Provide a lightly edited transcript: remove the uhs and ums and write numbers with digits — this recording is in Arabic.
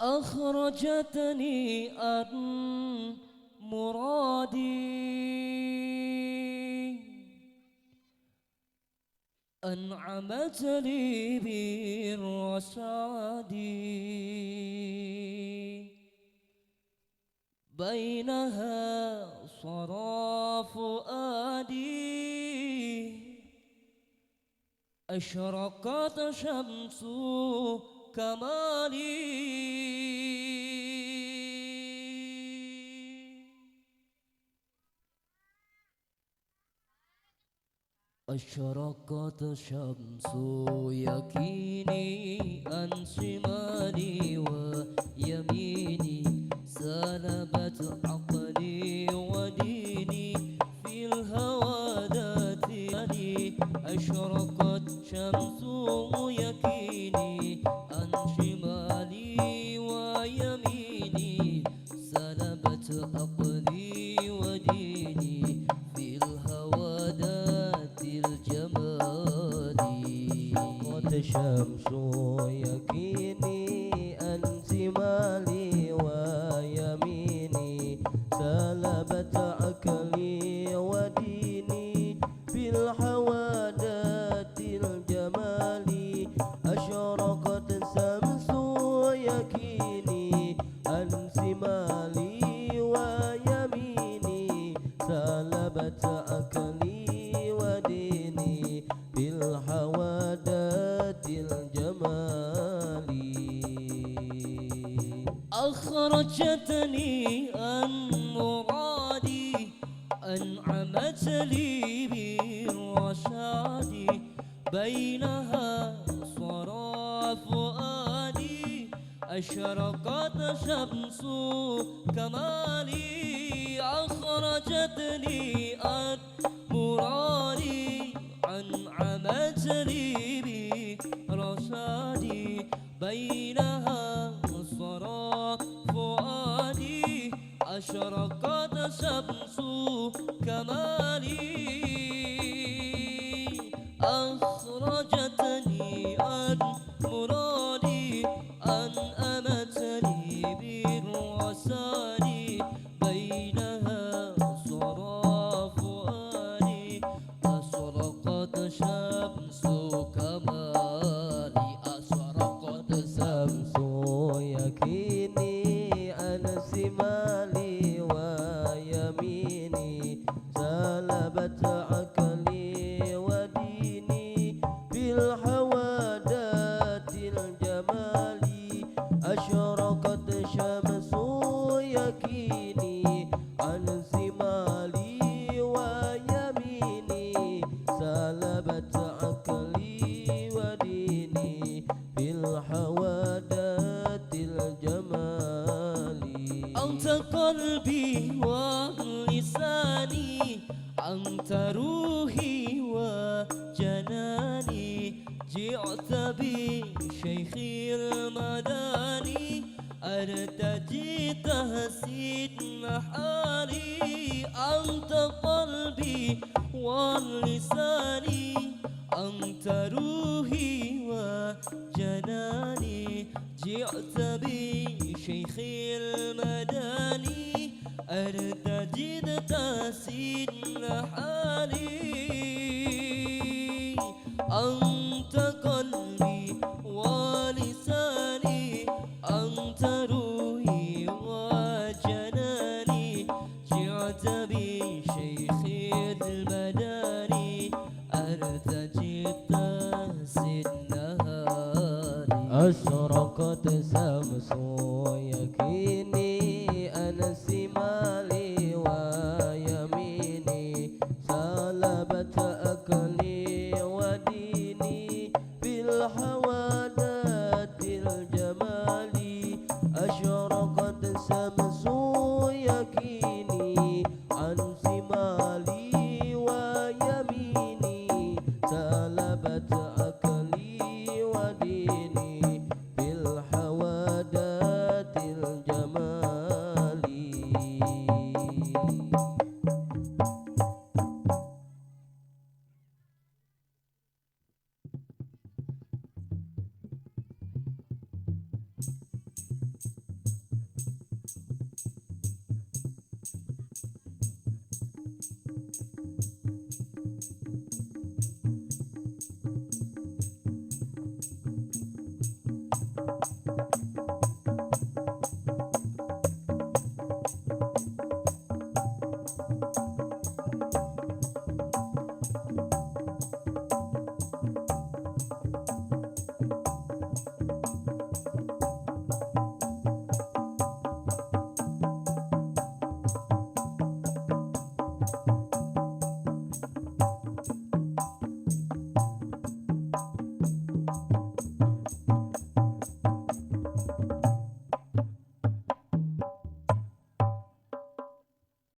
أخرجتني عن مرادي، أنعمت لي بالرشاد، بينها صرى فؤادي، أشرقت شمس كمالي. أشرقت شمس يقيني عن شمالي ويميني، سلبت عقلي وديني في الهوى ذاتي. أشرقت شمس يقيني عن شمالي ويميني، سلبت عقلي وديني في الهوى ذات الجمال. قد شمس يقيني عن شمالي ويميني، سلبت عقلي وديني في الهوى ذات الجمال. أشرقت شمس يقيني عن شمالي ويميني، سلبت عقلي وديني بالهوى ذات الجمال. أخرجتني عن مرادي، أنعمت لي بالرشاد، بينها صرى فؤادي، أشرقت شمس كمالي. أخرجتني عن مرادي، أنعمت لي برشادي، بينها صرى فؤادي، أشرقت شمس كمالي. أخرجتني عن مرادي، أنعمت لي بالرشاد، بينها صرى فؤادي، أشرقت شمس كمالي. أشرقت شمس يقيني عن شمالي ويميني، سلبت عقلي وديني بالهوى ذات الجمال. أشرقت شمس يقيني عن شمالي ويميني، سلبت عقلي وديني بالهوى ذات الجمال. أنت قلبي ولساني، أنت روحي وجناني، جئت بشيخ المداني، أرتجي تحسين حالي. أنت قلبي ولساني، أنت روحي وجناني، جئت بشيخ المداني، أرتجي تحسين حالي. أنت قلبي ولساني، أنت روحي وجناني، جئت بشيخ المداني، أرتجي تحسين نهاري. أشرقت شمس يقيني عن شمالي ويميني، سلبت عقلي وديني بالهوى ذات الجمال. أشرقت شمس يقيني عن شمالي ويميني، سلبت عقلي وديني بالهوى ذات الجمال.